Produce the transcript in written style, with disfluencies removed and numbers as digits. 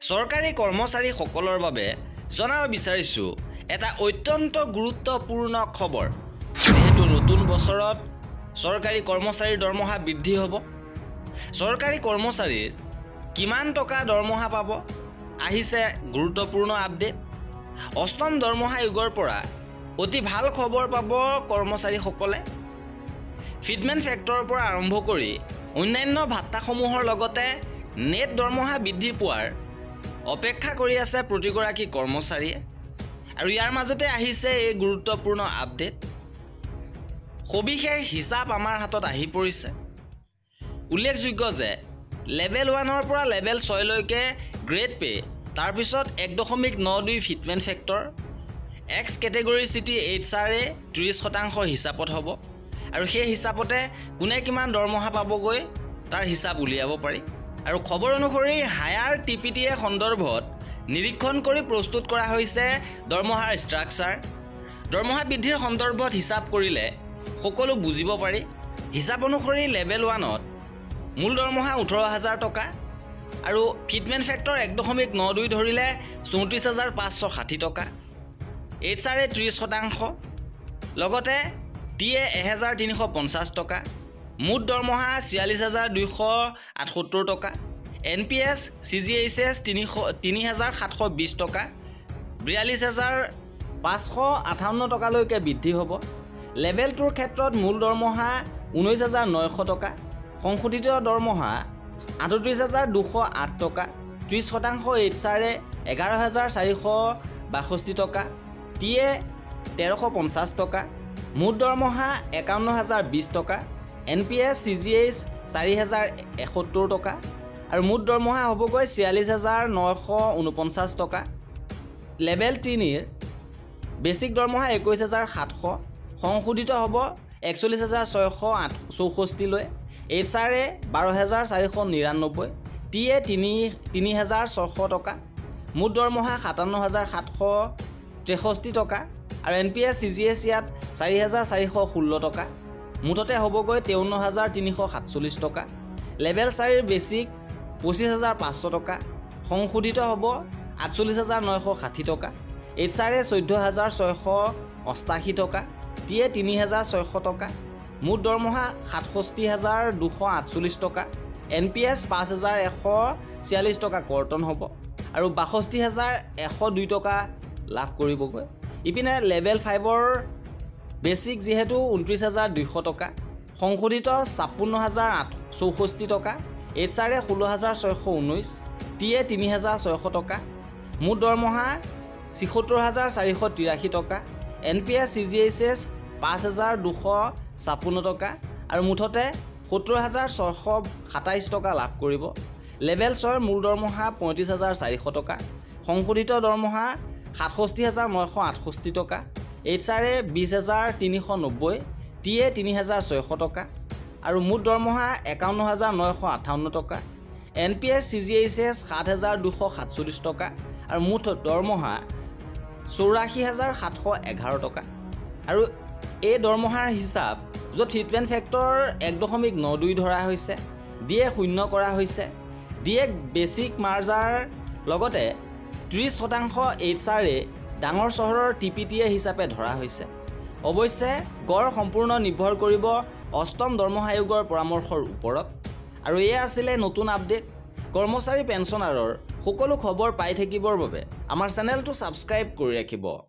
চৰকাৰী কৰ্মচাৰীসকলৰ বাবে জনাব বিচাৰিছোঁ এটা অত্যন্ত গুৰুত্বপূৰ্ণ খবৰ। যেহেতু নতুন বছৰত চৰকাৰী কৰ্মচাৰীৰ দৰমহা বৃদ্ধি হ'ব। চৰকাৰী কৰ্মচাৰীৰ কিমান টকা দৰমহা পাব আহিছে গুৰুত্বপূৰ্ণ আপডেট। অষ্টম দৰমহা আয়োগৰ পৰা অতি ভাল খবৰ পাব কৰ্মচাৰীসকলে। ফিটমেণ্ট ফেক্টৰৰ পৰা আৰম্ভ কৰি অন্যান্য ভাত্তাসমূহৰ লগতে নেট দৰমহা বৃদ্ধি পোৱাৰ অপেক্ষা কৰি আছে প্ৰতিগৰাকী কৰ্মচাৰীয়ে। আৰু ইয়াৰ মাজতে আহিছে এই গুৰুত্বপূৰ্ণ আপডেট। সবিশেষ হিচাপ আমাৰ হাতত আহি পৰিছে। উল্লেখযোগ্য যে লেভেল 1ৰ পৰা লেভেল 6লৈকে গ্ৰেড পে, তাৰপিছত 1.92 fitment factor, X category city HR-এ 30% হিচাপত হ'ব। আৰু সেই হিচাপতে কোনে কিমান দৰমহা পাবগৈ তাৰ হিচাপ উলিয়াব পাৰি। আৰু খবৰ অনুসৰি হায়াৰ TPTA সন্দৰ্ভত নিৰীক্ষণ কৰি প্ৰস্তুত কৰা হৈছে দৰমহাৰ ষ্ট্ৰাকচাৰ। দৰমহা বৃদ্ধিৰ সন্দৰ্ভত হিচাপ কৰিলে সকলো বুজিব পাৰি। হিচাপ অনুসৰি লেভেল 1ত মূল দৰমহা 18,000 টকা আৰু ফিটমেণ্ট ফেক্টৰ 1.92 ধৰিলে 34,560 টকা, HR-এ 30%, লগতে TA 1,350 টকা, মুঠ দৰমহা 46,278 টকা, NPS CGHS 3,720 টকা, 42,558 টকালৈকে বৃদ্ধি হ'ব। লেভেল 2ৰ ক্ষেত্ৰত মূল দৰমহা 19,900 টকা, সংশোধিত দৰমহা 38,208 টকা, 30% HR-এ 11,462 টকা, TA 1,350 টকা, মুঠ দৰমহা 51,020 টকা, NPS CGH 4,071 টকা আৰু মুঠ দৰমহা হ'বগৈ 46,949 টকা। লেভেল 3ৰ বেছিক দৰমহা 21,700, সংশোধিত হ'ব 41,664 লৈ, HR-এ 12,499, TA 3,600 টকা, মুঠ দৰমহা 57,763 টকা আৰু NPS CGH ইয়াত 4,416 টকা। মুঠতে হ'বগৈ 53,347 টকা। লেভেল 4ৰ বেছিক 25,500 টকা, সংশোধিত হ'ব 48,960 টকা, HR-এ 14,688 টকা, TA 3,600 টকা, মুঠ দৰমহা 67,248 টকা, NPS 5,146 টকা কৰ্তন হ'ব আৰু 62,102 টকা লাভ কৰিবগৈ। ইপিনে লেভেল 5ৰ বেছিক যিহেতু 29,200 টকা, সংশোধিত 56,864 টকা, HR-এ 16,619, TA 3,600 টকা, মুঠ দৰমহা 76,483 টকা, NPS CGHS 5,256 টকা আৰু মুঠতে 70,627 টকা লাভ কৰিব। লেভেল 6ৰ মূল দৰমহা 35,400 টকা, সংশোধিত দৰমহা 67,968 টকা, HR-এ 20,390, TA 3,600 টকা আৰু মুঠ দৰমহা 51,958 টকা, NPS CGHS 7,247 টকা আৰু মুঠ দৰমহা 84,711 টকা। আৰু এই দৰমহাৰ হিচাপ য'ত ফিটমেণ্ট ফেক্টৰ 1.92 ধৰা হৈছে, DA 0 কৰা হৈছে, DA বেছিক মাৰ্জাৰ লগতে 30% HR-এ ডাঙৰ চহৰৰ TPTA হিচাপে ধৰা হৈছে। অৱশ্যে গড় সম্পূৰ্ণ নিৰ্ভৰ কৰিব অষ্টম দৰমহা আয়োগৰ পৰামৰ্শৰ ওপৰত। আৰু এয়া আছিলে নতুন আপডেট। কৰ্মচাৰী পেঞ্চনাৰৰ সকলো খবৰ পাই থাকিবৰ বাবে আমাৰ চেনেলটো ছাবস্ক্ৰাইব কৰি ৰাখিব।